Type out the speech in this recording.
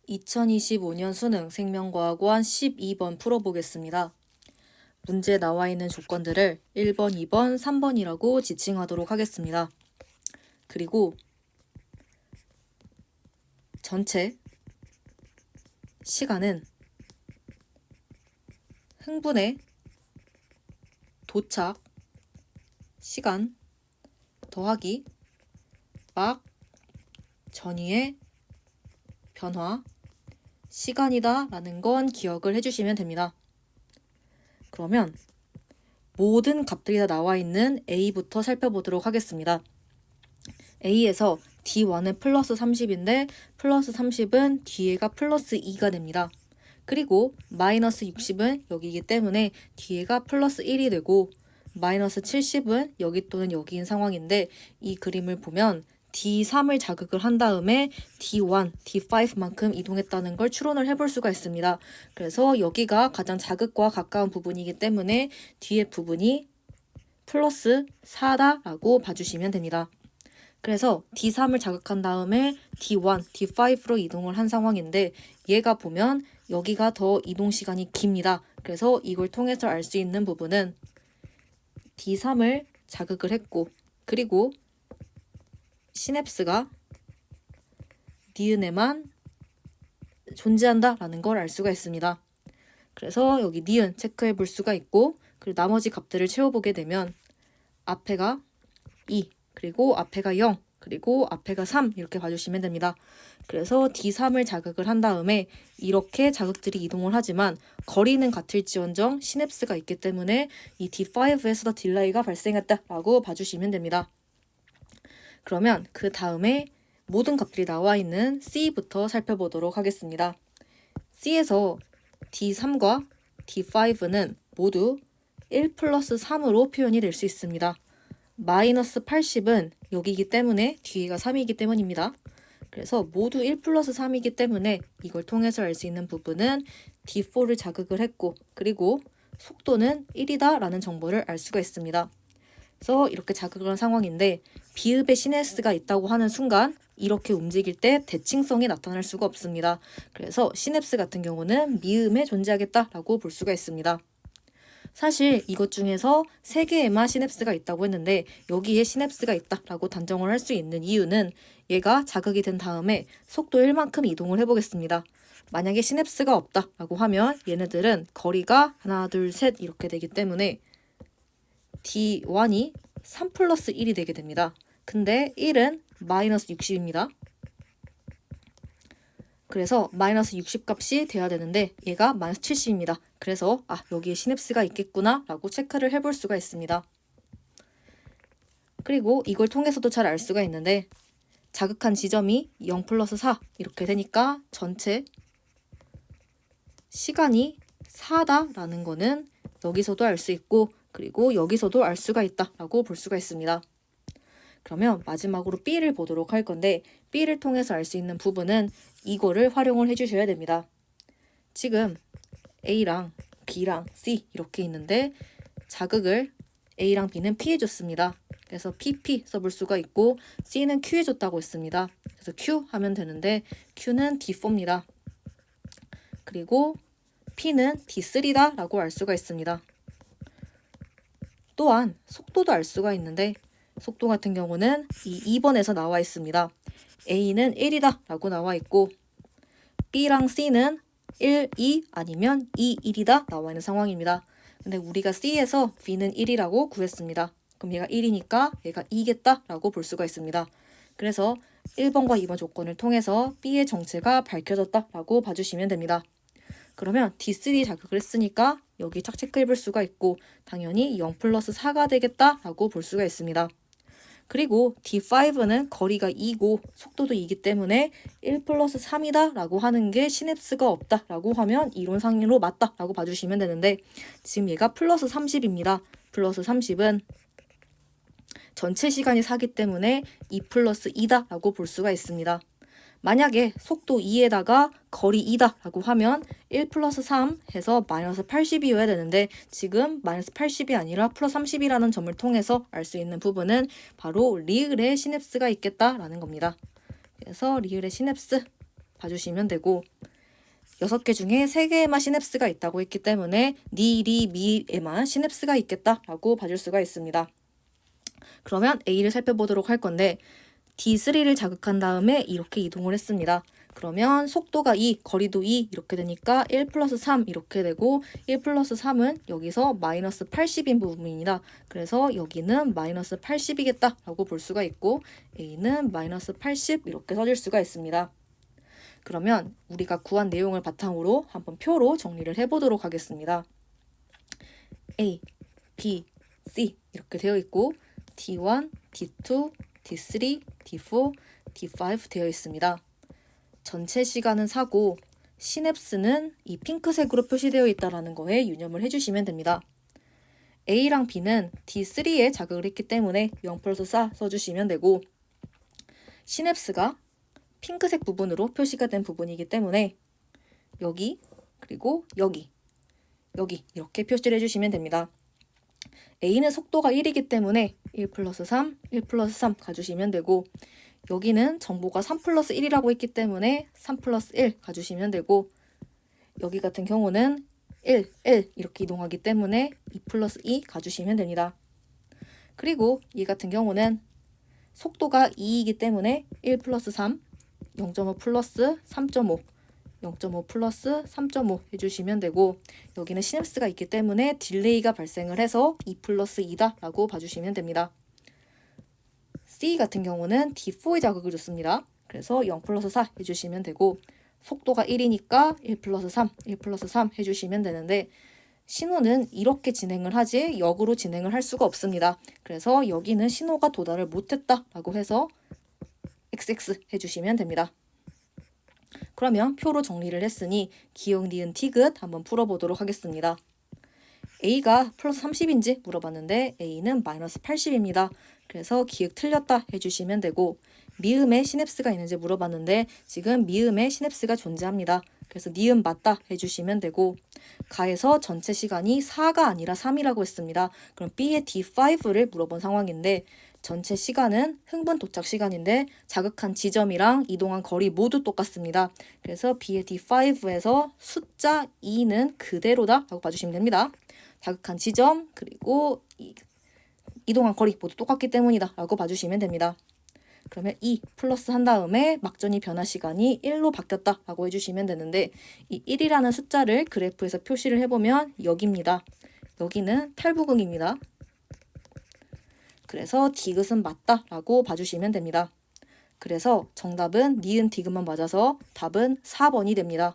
2025년 수능 생명과학원 12번 풀어보겠습니다. 문제에 나와 있는 조건들을 1번, 2번, 3번이라고 지칭하도록 하겠습니다. 그리고 전체 시간은 흥분의 도착 시간 더하기 막 전위의 변화 시간이다 라는 건 기억을 해주시면 됩니다. 그러면 모든 값들이 다 나와 있는 A부터 살펴보도록 하겠습니다. A에서 D1은 플러스 30인데 플러스 30은 뒤에가 플러스 2가 됩니다. 그리고 마이너스 60은 여기이기 때문에 뒤에가 플러스 1이 되고 마이너스 70은 여기 또는 여기인 상황인데 이 그림을 보면 D3을 자극을 한 다음에 D1, D5만큼 이동했다는 걸 추론을 해볼 수가 있습니다. 그래서 여기가 가장 자극과 가까운 부분이기 때문에 뒤에 부분이 플러스 4다라고 봐주시면 됩니다. 그래서 D3을 자극한 다음에 D1, D5로 이동을 한 상황인데 얘가 보면 여기가 더 이동 시간이 깁니다. 그래서 이걸 통해서 알 수 있는 부분은 D3을 자극을 했고 그리고 시냅스가 니은에만 존재한다라는 걸 알 수가 있습니다. 그래서 여기 니은 체크해 볼 수가 있고 그리고 나머지 값들을 채워보게 되면 앞에가 2 그리고 앞에가 0 그리고 앞에가 3 이렇게 봐주시면 됩니다. 그래서 D3을 자극을 한 다음에 이렇게 자극들이 이동을 하지만 거리는 같을지언정 시냅스가 있기 때문에 이 D5에서도 딜레이가 발생했다라고 봐주시면 됩니다. 그러면 그 다음에 모든 값들이 나와 있는 C부터 살펴보도록 하겠습니다. C에서 D3과 D5는 모두 1 플러스 3으로 표현이 될 수 있습니다. 마이너스 80은 여기이기 때문에 뒤가 3이기 때문입니다. 그래서 모두 1 플러스 3이기 때문에 이걸 통해서 알 수 있는 부분은 D4를 자극을 했고 그리고 속도는 1이다 라는 정보를 알 수가 있습니다. 그래서 이렇게 자극을 한 상황인데 비읍에 시냅스가 있다고 하는 순간 이렇게 움직일 때 대칭성이 나타날 수가 없습니다. 그래서 시냅스 같은 경우는 미음에 존재하겠다라고 볼 수가 있습니다. 사실 이것 중에서 3개에만 시냅스가 있다고 했는데 여기에 시냅스가 있다라고 단정을 할 수 있는 이유는 얘가 자극이 된 다음에 속도 1만큼 이동을 해보겠습니다. 만약에 시냅스가 없다라고 하면 얘네들은 거리가 하나, 둘, 셋 이렇게 되기 때문에 D1이 3 플러스 1이 되게 됩니다. 근데 1은 마이너스 60입니다. 그래서 마이너스 60 값이 돼야 되는데 얘가 마이너스 70입니다. 그래서 여기에 시냅스가 있겠구나 라고 체크를 해볼 수가 있습니다. 그리고 이걸 통해서도 잘 알 수가 있는데 자극한 지점이 0 플러스 4 이렇게 되니까 전체 시간이 4다라는 거는 여기서도 알 수 있고 그리고 여기서도 알 수가 있다라고 볼 수가 있습니다. 그러면 마지막으로 B를 보도록 할 건데 B를 통해서 알 수 있는 부분은 이거를 활용을 해주셔야 됩니다. 지금 A랑 B랑 C 이렇게 있는데 자극을 A랑 B는 P해줬습니다. 그래서 PP 써볼 수가 있고 C는 Q해줬다고 했습니다. 그래서 Q 하면 되는데 Q는 D4입니다. 그리고 P는 D3다 라고 알 수가 있습니다. 또한 속도도 알 수가 있는데 속도 같은 경우는 이 2번에서 나와 있습니다. A는 1이다 라고 나와 있고 B랑 C는 1, 2 아니면 2, 1이다 나와 있는 상황입니다. 근데 우리가 C에서 B는 1이라고 구했습니다. 그럼 얘가 1이니까 얘가 2겠다 라고 볼 수가 있습니다. 그래서 1번과 2번 조건을 통해서 B의 정체가 밝혀졌다 라고 봐주시면 됩니다. 그러면 D3 자극을 했으니까 여기 착 체크해 볼 수가 있고 당연히 0 플러스 4가 되겠다 라고 볼 수가 있습니다. 그리고 D5는 거리가 2고 속도도 2이기 때문에 1 플러스 3이다 라고 하는 게 시냅스가 없다 라고 하면 이론상으로 맞다 라고 봐주시면 되는데 지금 얘가 플러스 30입니다. 플러스 30은 전체 시간이 4기 때문에 2 플러스 2다 라고 볼 수가 있습니다. 만약에 속도 2에다가 거리 2다 라고 하면 1 플러스 3 해서 마이너스 80이어야 되는데 지금 마이너스 80이 아니라 플러스 30이라는 점을 통해서 알 수 있는 부분은 바로 리을에 시냅스가 있겠다라는 겁니다. 그래서 리을에 시냅스 봐주시면 되고 6개 중에 3개에만 시냅스가 있다고 했기 때문에 니, 리, 미에만 시냅스가 있겠다라고 봐줄 수가 있습니다. 그러면 A를 살펴보도록 할 건데 D3를 자극한 다음에 이렇게 이동을 했습니다. 그러면 속도가 2, 거리도 2 이렇게 되니까 1 플러스 3 이렇게 되고 1 플러스 3은 여기서 마이너스 80인 부분입니다. 그래서 여기는 마이너스 80이겠다라고 볼 수가 있고 A는 마이너스 80 이렇게 써줄 수가 있습니다. 그러면 우리가 구한 내용을 바탕으로 한번 표로 정리를 해보도록 하겠습니다. A, B, C 이렇게 되어 있고 D1, D2, D3, D4, D5 되어 있습니다. 전체 시간은 4고 시냅스는 이 핑크색으로 표시되어 있다는 거에 유념을 해주시면 됩니다. A랑 B는 D3에 자극을 했기 때문에 0 플러스 4 써주시면 되고 시냅스가 핑크색 부분으로 표시가 된 부분이기 때문에 여기 그리고 여기 이렇게 표시를 해주시면 됩니다. A는 속도가 1이기 때문에 1 플러스 3, 1 플러스 3 가주시면 되고 여기는 정보가 3 플러스 1이라고 했기 때문에 3 플러스 1 가주시면 되고 여기 같은 경우는 1 이렇게 이동하기 때문에 2 플러스 2 가주시면 됩니다. 그리고 이 같은 경우는 속도가 2이기 때문에 1 플러스 3, 0.5 플러스 3.5 0.5 플러스 3.5 해주시면 되고 여기는 시냅스가 있기 때문에 딜레이가 발생을 해서 2 플러스 2다 라고 봐주시면 됩니다. C 같은 경우는 D4에 자극을 줬습니다. 그래서 0 플러스 4 해주시면 되고 속도가 1이니까 1 플러스 3, 1 플러스 3 해주시면 되는데 신호는 이렇게 진행을 하지 역으로 진행을 할 수가 없습니다. 그래서 여기는 신호가 도달을 못했다 라고 해서 XX 해주시면 됩니다. 그러면 표로 정리를 했으니 기역, 니은, 티귿 한번 풀어보도록 하겠습니다. A가 플러스 30인지 물어봤는데 A는 마이너스 80입니다. 그래서 기역 틀렸다 해주시면 되고 미음에 시냅스가 있는지 물어봤는데 지금 미음에 시냅스가 존재합니다. 그래서 니은 맞다 해주시면 되고 가에서 전체 시간이 4가 아니라 3이라고 했습니다. 그럼 B의 D5를 물어본 상황인데 전체 시간은 흥분 도착 시간인데 자극한 지점이랑 이동한 거리 모두 똑같습니다. 그래서 B의 D5에서 숫자 2는 그대로다 라고 봐주시면 됩니다. 자극한 지점 그리고 이동한 거리 모두 똑같기 때문이다 라고 봐주시면 됩니다. 그러면 2 플러스 한 다음에 막전이 변화 시간이 1로 바뀌었다 라고 해주시면 되는데 이 1이라는 숫자를 그래프에서 표시를 해보면 여기입니다. 여기는 탈부극입니다. 그래서 디귿은 맞다 라고 봐주시면 됩니다. 그래서 정답은 니은 디귿만 맞아서 답은 4번이 됩니다.